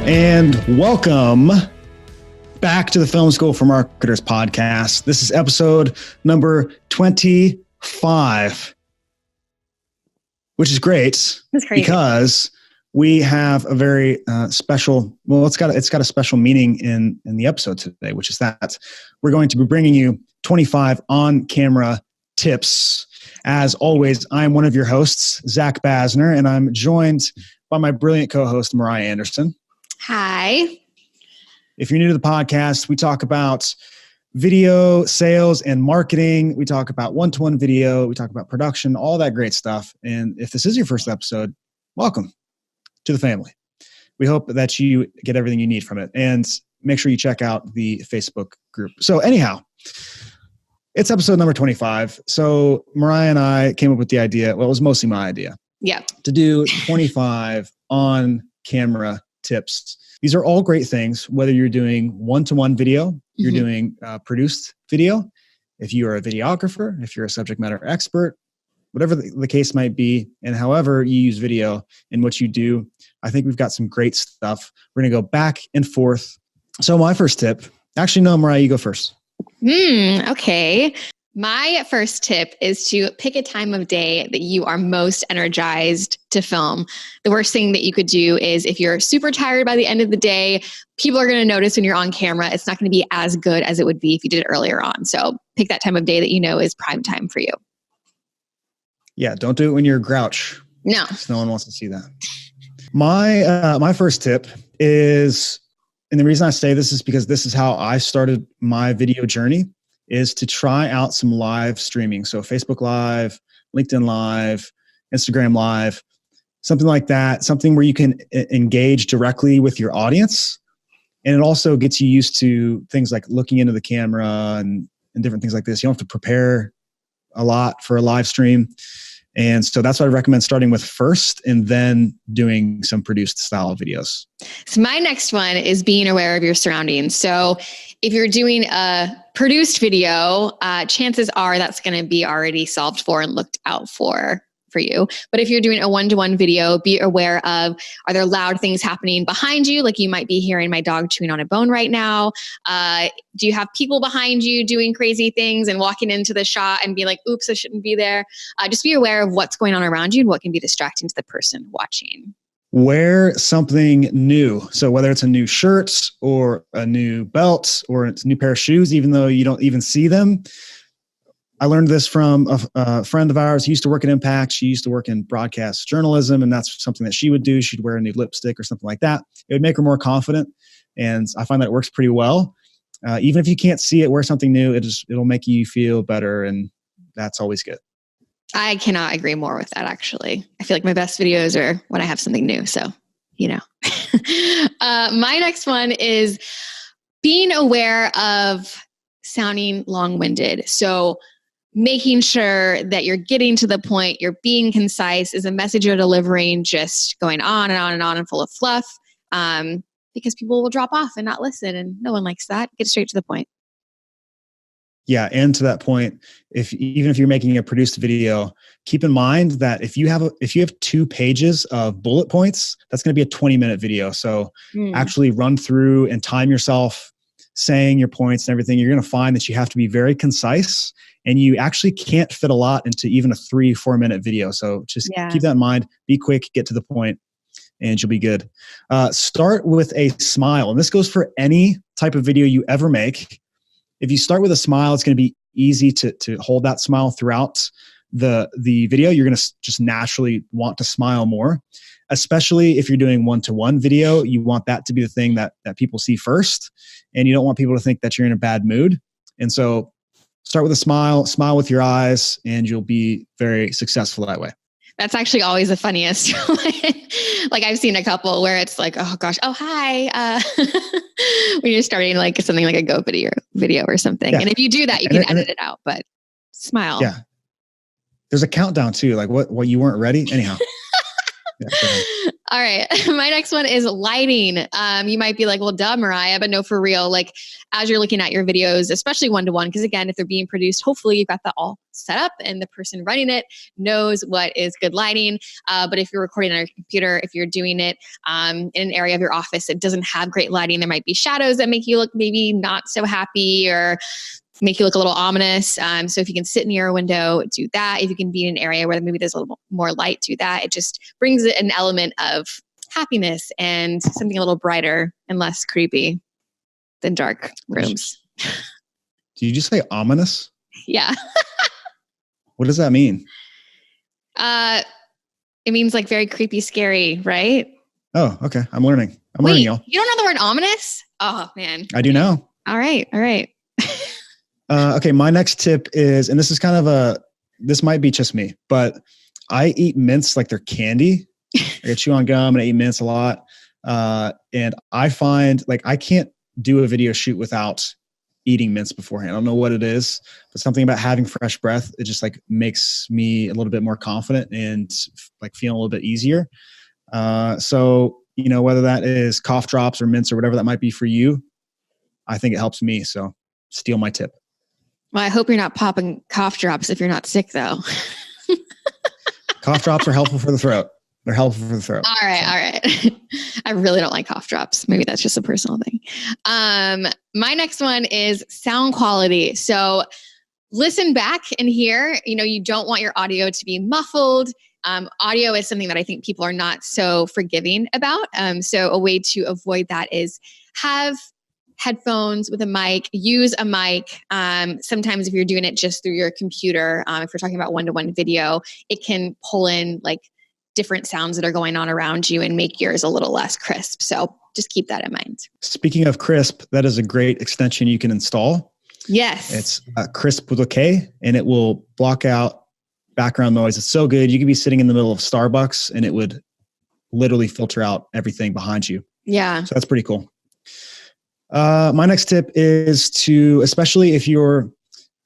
And welcome back to the Film School for Marketers podcast. This is episode number 25, which is great. That's crazy. Because we have a very special, well, it's got a special meaning in the episode today, which is that we're going to be bringing you 25 on-camera tips. As always, I'm one of your hosts, Zach Basner, and I'm joined by my brilliant co-host, Mariah Anderson. Hi. If you're new to the podcast, we talk about video, sales, and marketing. We talk about one-to-one video. We talk about production, all that great stuff. And if this is your first episode, welcome to the family. We hope that you get everything you need from it. And make sure you check out the Facebook group. So anyhow, it's episode number 25. So Mariah and I came up with the idea, well, it was mostly my idea. Yeah. To do 25 on-camera tips. These are all great things, whether you're doing one-to-one video, you're doing produced video, if you are a videographer, if you're a subject matter expert, whatever the case might be, and however you use video in what you do, I think we've got some great stuff. We're going to go back and forth. So my first tip, actually, no, Mariah, you go first. Okay. My first tip is to pick a time of day that you are most energized to film. The worst thing that you could do is if you're super tired by the end of the day, people are going to notice when you're on camera. It's not going to be as good as it would be if you did it earlier on. So pick that time of day that you know is prime time for you. Yeah, don't do it when you're a grouch. No. No one wants to see that. My first tip is, and the reason I say this is because this is how I started my video journey, is to try out some live streaming. So Facebook Live, LinkedIn Live, Instagram Live, something like that, something where you can engage directly with your audience. And it also gets you used to things like looking into the camera and different things like this. You don't have to prepare a lot for a live stream. And so that's what I recommend starting with first and then doing some produced style videos. So my next one is being aware of your surroundings. So if you're doing a produced video, chances are that's going to be already solved for and looked out for you. But if you're doing a one-to-one video, be aware of, are there loud things happening behind you? Like you might be hearing my dog chewing on a bone right now. Do you have people behind you doing crazy things and walking into the shot and be like, oops, I shouldn't be there? Just be aware of what's going on around you and what can be distracting to the person watching. Wear something new. So whether it's a new shirt or a new belt or it's a new pair of shoes, even though you don't even see them. I learned this from a friend of ours. He used to work at Impact. She used to work in broadcast journalism, and that's something that she would do. She'd wear a new lipstick or something like that. It would make her more confident, and I find that it works pretty well. Even if you can't see it, wear something new. It'll make you feel better, and that's always good. I cannot agree more with that, actually. I feel like my best videos are when I have something new. So, you know. My next one is being aware of sounding long-winded. So making sure that you're getting to the point, you're being concise. Is a message you're delivering just going on and on and on and full of fluff? Because people will drop off and not listen, and no one likes that. Get straight to the point. Yeah, and to that point, even if you're making a produced video, keep in mind that if you have 2 pages of bullet points, that's going to be a 20-minute video. So actually run through and time yourself saying your points and everything. You're going to find that you have to be very concise, and you actually can't fit a lot into even a 3-4 minute video. So just keep that in mind. Be quick, get to the point, and you'll be good. Start with a smile. And this goes for any type of video you ever make. If you start with a smile, it's going to be easy to hold that smile throughout the video. You're going to just naturally want to smile more, especially if you're doing one-to-one video. You want that to be the thing that people see first, and you don't want people to think that you're in a bad mood. And so start with a smile with your eyes, and you'll be very successful that way. That's actually always the funniest. Like I've seen a couple where it's like, oh gosh, oh hi. When you're starting like something like a Go video or something. Yeah. And if you do that, you can edit it out, but smile. Yeah. There's a countdown too, like what you weren't ready. Anyhow. Yeah, go ahead. All right. My next one is lighting. You might be like, well, duh, Mariah, but no, for real. Like as you're looking at your videos, especially one-to-one, because again, if they're being produced, hopefully you've got that all set up and the person running it knows what is good lighting. But if you're recording on your computer, if you're doing it in an area of your office that doesn't have great lighting, there might be shadows that make you look maybe not so happy or make you look a little ominous. So if you can sit near a window, do that. If you can be in an area where maybe there's a little more light, do that. It just brings it an element of happiness and something a little brighter and less creepy than dark rooms. Did you just say ominous? Yeah. What does that mean? It means like very creepy, scary, right? Oh, okay. I'm learning. Wait, learning, y'all. You don't know the word ominous? Oh, man. I do now. All right. Okay, my next tip is, and this is kind of this might be just me, but I eat mints like they're candy. I chew on gum and I eat mints a lot. And I find like I can't do a video shoot without eating mints beforehand. I don't know what it is, but something about having fresh breath, it just like makes me a little bit more confident and like feeling a little bit easier. So, you know, whether that is cough drops or mints or whatever that might be for you, I think it helps me. So steal my tip. Well, I hope you're not popping cough drops if you're not sick, though. Cough drops are helpful for the throat. They're helpful for the throat. All right. I really don't like cough drops. Maybe that's just a personal thing. My next one is sound quality. So listen back and hear, you know, you don't want your audio to be muffled. Audio is something that I think people are not so forgiving about. So a way to avoid that is have headphones with a mic, use a mic. Sometimes if you're doing it just through your computer, if we're talking about one-to-one video, it can pull in like different sounds that are going on around you and make yours a little less crisp. So just keep that in mind. Speaking of crisp, that is a great extension you can install. Yes. It's crisp with a K, and it will block out background noise. It's so good. You could be sitting in the middle of Starbucks and it would literally filter out everything behind you. Yeah. So that's pretty cool. My next tip is to, especially if you're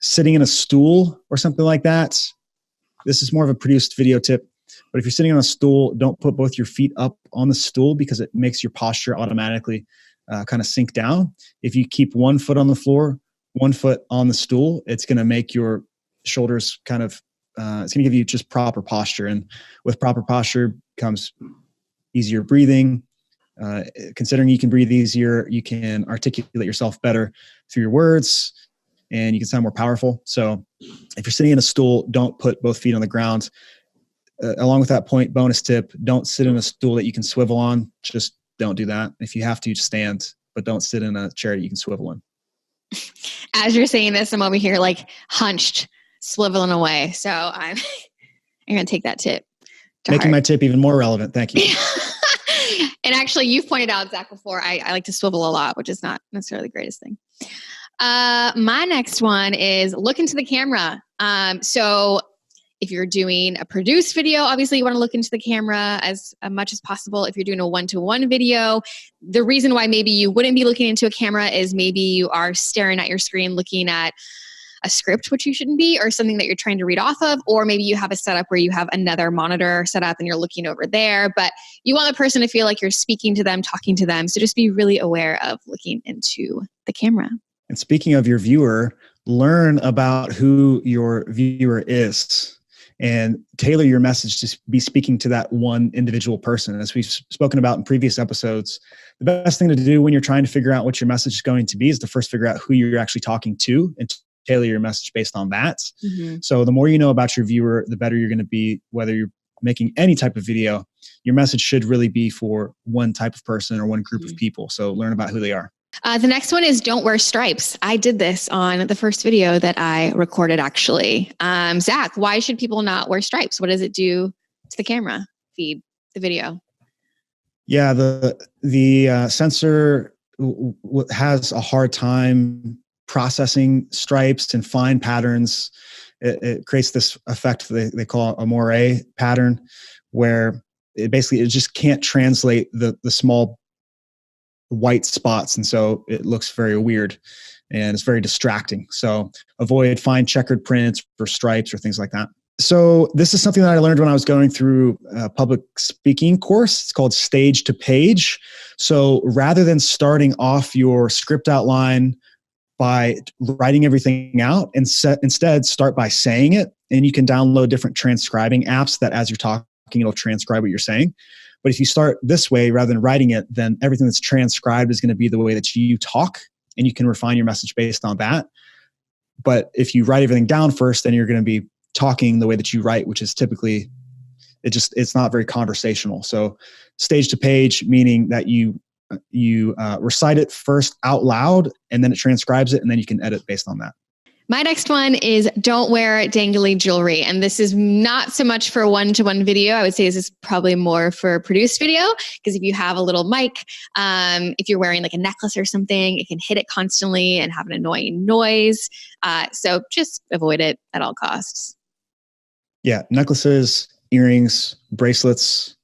sitting in a stool or something like that, this is more of a produced video tip, but if you're sitting on a stool, don't put both your feet up on the stool because it makes your posture automatically kind of sink down. If you keep one foot on the floor, one foot on the stool, it's going to make your shoulders kind of, it's going to give you just proper posture. And with proper posture comes easier breathing. Considering you can breathe easier, you can articulate yourself better through your words and you can sound more powerful. So if you're sitting in a stool, don't put both feet on the ground. Along with that point, bonus tip, don't sit in a stool that you can swivel on. Just don't do that. If you have to, stand, but don't sit in a chair that you can swivel in. As you're saying this, I'm over here like hunched, swiveling away. So I'm going to take that tip. Making my tip even more relevant. Thank you. And actually, you've pointed out, Zach, before, I like to swivel a lot, which is not necessarily the greatest thing. My next one is look into the camera. So if you're doing a produced video, obviously you want to look into the camera as much as possible. If you're doing a one-to-one video, the reason why maybe you wouldn't be looking into a camera is maybe you are staring at your screen looking at a script, which you shouldn't be, or something that you're trying to read off of, or maybe you have a setup where you have another monitor set up and you're looking over there, but you want the person to feel like you're speaking to them, talking to them. So just be really aware of looking into the camera. And speaking of your viewer, learn about who your viewer is and tailor your message to be speaking to that one individual person. As we've spoken about in previous episodes, the best thing to do when you're trying to figure out what your message is going to be is to first figure out who you're actually talking to and tailor your message based on that. Mm-hmm. So the more you know about your viewer, the better you're going to be, whether you're making any type of video. Your message should really be for one type of person or one group of people. So learn about who they are. The next one is don't wear stripes. I did this on the first video that I recorded, actually. Zach, why should people not wear stripes? What does it do to the camera feed, the video? Yeah, the sensor has a hard time processing stripes and fine patterns. It creates this effect they call a moire pattern, where it just can't translate the small white spots, and so it looks very weird and it's very distracting. So avoid fine checkered prints or stripes or things like that. So this is something that I learned when I was going through a public speaking course. It's called Stage to Page. So rather than starting off your script outline by writing everything out, instead start by saying it. And you can download different transcribing apps that as you're talking, it'll transcribe what you're saying. But if you start this way, rather than writing it, then everything that's transcribed is going to be the way that you talk, and you can refine your message based on that. But if you write everything down first, then you're going to be talking the way that you write, which is typically, it's not very conversational. So stage to page, meaning that you recite it first out loud, and then it transcribes it, and then you can edit based on that. My next one is don't wear dangly jewelry. And this is not so much for one-to-one video. I would say this is probably more for produced video, because if you have a little mic, if you're wearing like a necklace or something, it can hit it constantly and have an annoying noise. So just avoid it at all costs. Yeah, necklaces, earrings, bracelets.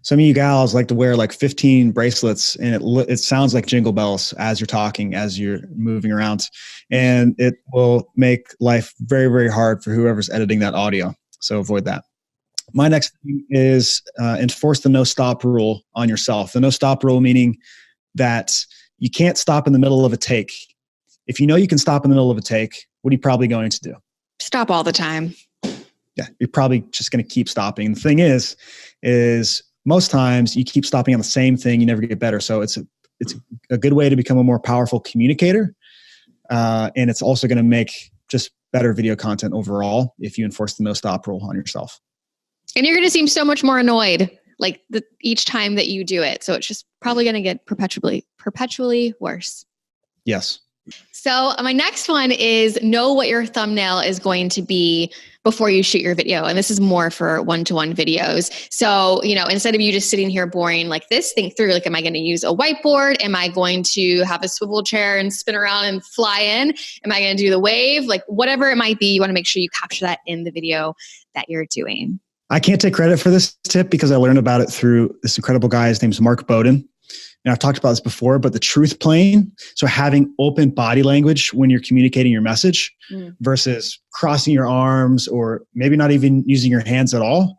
Some of you gals like to wear like 15 bracelets, and it sounds like jingle bells as you're talking, as you're moving around, and it will make life very, very hard for whoever's editing that audio. So avoid that. My next thing is enforce the no stop rule on yourself. The no stop rule meaning that you can't stop in the middle of a take. If you know you can stop in the middle of a take, what are you probably going to do? Stop all the time. Yeah, you're probably just going to keep stopping. The thing is most times you keep stopping on the same thing, you never get better. So it's a good way to become a more powerful communicator. And it's also going to make just better video content overall if you enforce the no stop rule on yourself. And you're going to seem so much more annoyed like each time that you do it. So it's just probably going to get perpetually worse. Yes. So my next one is know what your thumbnail is going to be before you shoot your video. And this is more for one-to-one videos. So, instead of you just sitting here boring like this, think through, like, am I going to use a whiteboard? Am I going to have a swivel chair and spin around and fly in? Am I going to do the wave? Like whatever it might be, you want to make sure you capture that in the video that you're doing. I can't take credit for this tip because I learned about it through this incredible guy. His name's Mark Bowden. And I've talked about this before, but the truth plane. So having open body language when you're communicating your message versus crossing your arms, or maybe not even using your hands at all.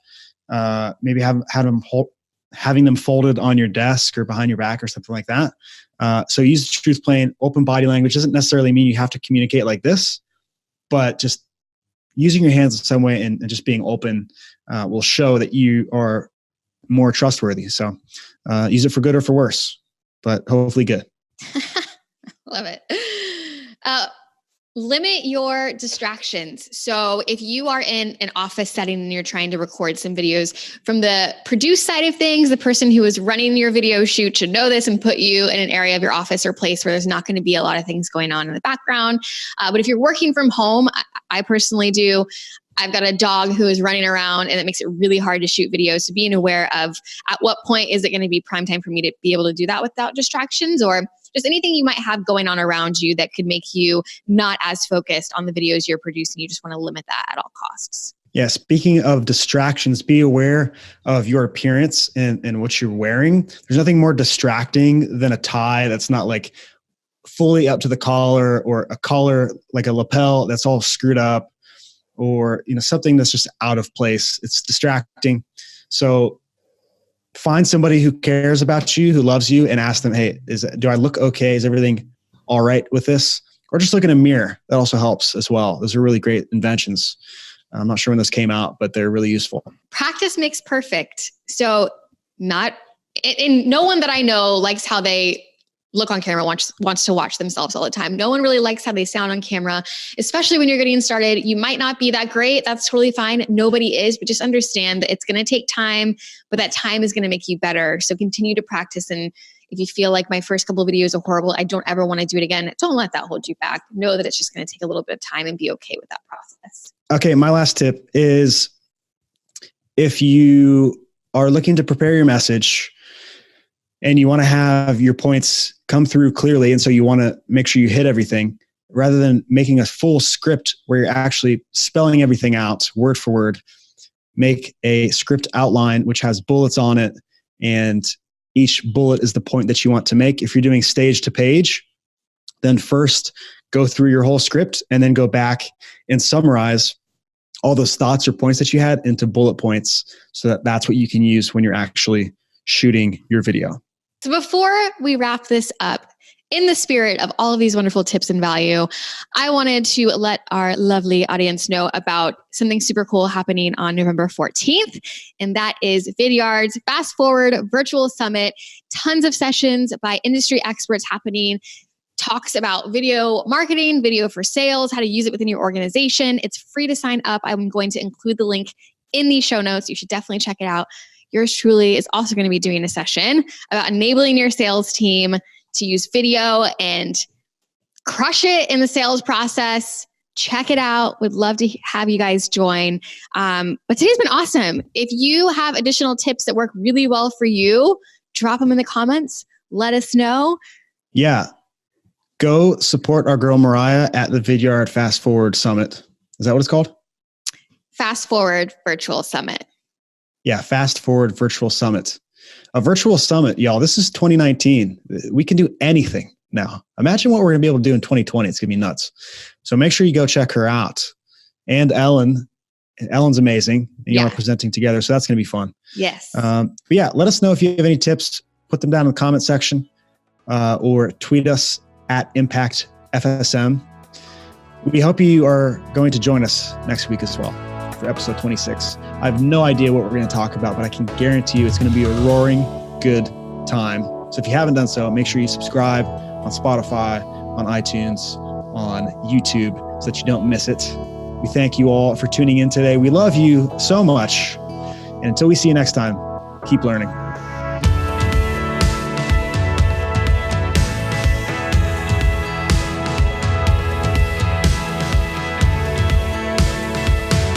Maybe having them folded on your desk or behind your back or something like that. So use the truth plane. Open body language doesn't necessarily mean you have to communicate like this, but just using your hands in some way and just being open will show that you are more trustworthy. So use it for good or for worse, but hopefully good. Love it. Limit your distractions. So if you are in an office setting and you're trying to record some videos, from the produced side of things, the person who is running your video shoot should know this and put you in an area of your office or place where there's not going to be a lot of things going on in the background. But if you're working from home, I personally do. I've got a dog who is running around, and it makes it really hard to shoot videos. So being aware of at what point is it going to be prime time for me to be able to do that without distractions, or just anything you might have going on around you that could make you not as focused on the videos you're producing. You just want to limit that at all costs. Yeah. Speaking of distractions, be aware of your appearance and what you're wearing. There's nothing more distracting than a tie that's not like fully up to the collar, or a collar like a lapel that's all screwed up, or something that's just out of place. It's distracting. So find somebody who cares about you, who loves you, and ask them, hey, do I look okay? Is everything all right with this? Or just look in a mirror. That also helps as well. Those are really great inventions. I'm not sure when this came out, but they're really useful. Practice makes perfect. So no one that I know likes how they look on camera, wants to watch themselves all the time. No one really likes how they sound on camera, especially when you're getting started. You might not be that great. That's totally fine. Nobody is, but just understand that it's going to take time, but that time is going to make you better. So continue to practice. And if you feel like my first couple of videos are horrible, I don't ever want to do it again, don't let that hold you back. Know that it's just going to take a little bit of time, and be okay with that process. Okay. My last tip is, if you are looking to prepare your message and you want to have your points come through clearly, and so you want to make sure you hit everything, rather than making a full script where you're actually spelling everything out word for word, make a script outline which has bullets on it, and each bullet is the point that you want to make. If you're doing stage to page, then first go through your whole script and then go back and summarize all those thoughts or points that you had into bullet points so that that's what you can use when you're actually shooting your video. So before we wrap this up, in the spirit of all of these wonderful tips and value, I wanted to let our lovely audience know about something super cool happening on November 14th, and that is Vidyard's Fast Forward Virtual Summit. Tons of sessions by industry experts happening, talks about video marketing, video for sales, how to use it within your organization. It's free to sign up. I'm going to include the link in the show notes. You should definitely check it out. Yours truly is also going to be doing a session about enabling your sales team to use video and crush it in the sales process. Check it out. Would love to have you guys join. But today's been awesome. If you have additional tips that work really well for you, drop them in the comments. Let us know. Yeah. Go support our girl Mariah at the Vidyard Fast Forward Summit. Is that what it's called? Fast Forward Virtual Summit. Yeah, Fast Forward Virtual Summit. A virtual summit, y'all. This is 2019. We can do anything now. Imagine what we're going to be able to do in 2020. It's going to be nuts. So make sure you go check her out. And Ellen. Ellen's amazing. And y'all are presenting together. So that's going to be fun. Yes. But yeah, let us know if you have any tips. Put them down in the comment section or tweet us at Impact FSM. We hope you are going to join us next week as well for episode 26. I have no idea what we're going to talk about, but I can guarantee you it's going to be a roaring good time. So if you haven't done so, make sure you subscribe on Spotify, on iTunes, on YouTube so that you don't miss it. We thank you all for tuning in today. We love you so much. And until we see you next time, keep learning.